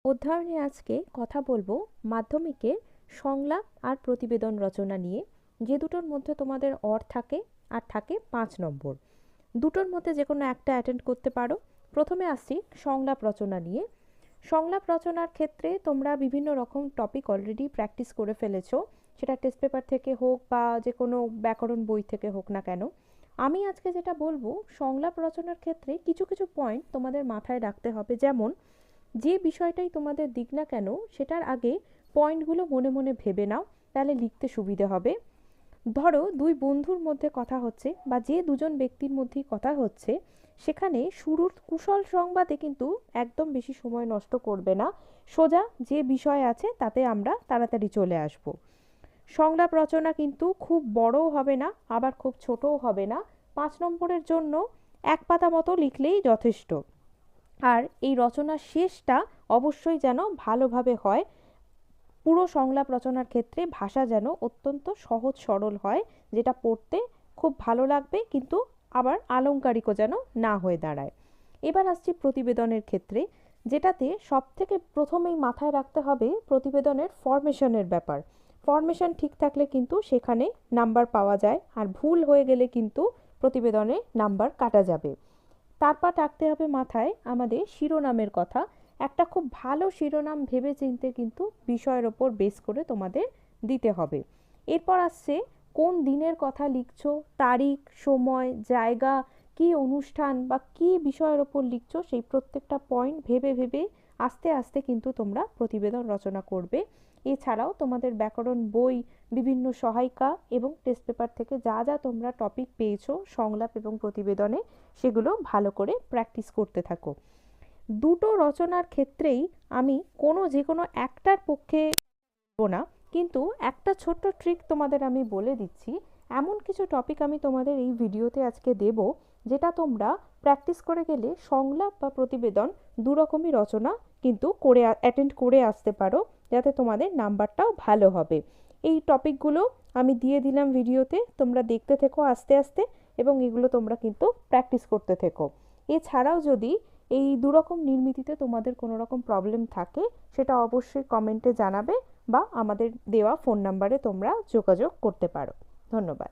অধ্যয়নে আজকে কথা বলবো মাধ্যমিকের সংলাপ আর প্রতিবেদন রচনা নিয়ে, যে দুটোর মধ্যে তোমাদের অর থাকে আর থাকে 5 নম্বর। দুটোর মধ্যে যে কোনো একটা অ্যাটেন্ড করতে পারো। প্রথমে আসছি সংলাপ রচনা নিয়ে। সংলাপ রচনার ক্ষেত্রে তোমরা বিভিন্ন রকম টপিক অলরেডি প্র্যাকটিস করে ফেলেছো, সেটা টেস্ট পেপার থেকে হোক বা যে কোনো ব্যাকরণ বই থেকে হোক না কেন। আমি আজকে যেটা বলবো, সংলাপ রচনার ক্ষেত্রে কিছু কিছু পয়েন্ট তোমাদের মাথায় রাখতে হবে। যেমন, যে বিষয়টাই তোমাদের দিক না কেন সেটার আগে পয়েন্টগুলো মনে মনে ভেবে নাও, তাহলে লিখতে সুবিধে হবে। ধরো দুই বন্ধুর মধ্যে কথা হচ্ছে বা যে দুজন ব্যক্তির মধ্যেই কথা হচ্ছে, সেখানে শুরুর কুশল সংবাদে কিন্তু একদম বেশি সময় নষ্ট করবে না, সোজা যে বিষয় আছে তাতে আমরা তাড়াতাড়ি চলে আসব। সংলাপ রচনা কিন্তু খুব বড়ও হবে না, আবার খুব ছোটও হবে না। 5 নম্বরের জন্য 1 পাতা মতো লিখলেই যথেষ্ট। আর এই রচনার শেষটা অবশ্যই যেন ভালোভাবে হয়। পুরো সংলাপ রচনার ক্ষেত্রে ভাষা যেন অত্যন্ত সহজ সরল হয়, যেটা পড়তে খুব ভালো লাগবে, কিন্তু আবার আলংকারিকও যেন না হয়ে দাঁড়ায়। এবার আসছি প্রতিবেদনের ক্ষেত্রে, যেটাতে সবথেকে প্রথমেই মাথায় রাখতে হবে প্রতিবেদনের ফরমেশনের ব্যাপার। ফরমেশন ঠিক থাকলে কিন্তু সেখানে নাম্বার পাওয়া যায়, আর ভুল হয়ে গেলে কিন্তু প্রতিবেদনে নাম্বার কাটা যাবে। তারপর রাখতে হবে মাথায় আমাদের শিরোনামের কথা। একটা খুব ভালো শিরোনাম ভেবে চিনতে কিন্তু বিষয়ের ওপর বেস করে তোমাদের দিতে হবে। এরপর আসছে কোন দিনের কথা লিখছো, তারিখ, সময়, জায়গা, কি অনুষ্ঠান বা কি বিষয়ের ওপর লিখছো, সেই প্রত্যেকটা পয়েন্ট ভেবে ভেবে আস্তে আস্তে কিন্তু তোমরা প্রতিবেদন রচনা করবে। এছাড়াও তোমাদের ব্যাকরণ বই, বিভিন্ন সহায়িকা এবং টেস্ট পেপার থেকে যা যা তোমরা টপিক পেয়েছো সংলাপ এবং প্রতিবেদনে, সেগুলো ভালো করে প্র্যাকটিস করতে থাকো। দুটো রচনার ক্ষেত্রেই আমি যে কোনো একটার পক্ষে বলবো না, কিন্তু একটা ছোট্ট ট্রিক তোমাদের আমি বলে দিচ্ছি। এমন কিছু টপিক আমি তোমাদের এই ভিডিওতে আজকে দেব, যেটা তোমরা প্র্যাকটিস করে গেলে সংলাপ বা প্রতিবেদন দুরকমই রচনা কিন্তু অ্যাটেন্ড করে আসতে পারো, যাতে তোমাদের নাম্বারটাও ভালো হবে। এই টপিকগুলো আমি দিয়ে দিলাম ভিডিওতে, তোমরা দেখতে থেকো আস্তে আস্তে, এবং এগুলো তোমরা কিন্তু প্র্যাকটিস করতে থেকো। এছাড়াও যদি এই দুরকম নির্মিতিতে তোমাদের কোনো রকম প্রবলেম থাকে, সেটা অবশ্যই কমেন্টে জানাবে বা আমাদের দেওয়া ফোন নাম্বারে তোমরা যোগাযোগ করতে পারো। ধন্যবাদ।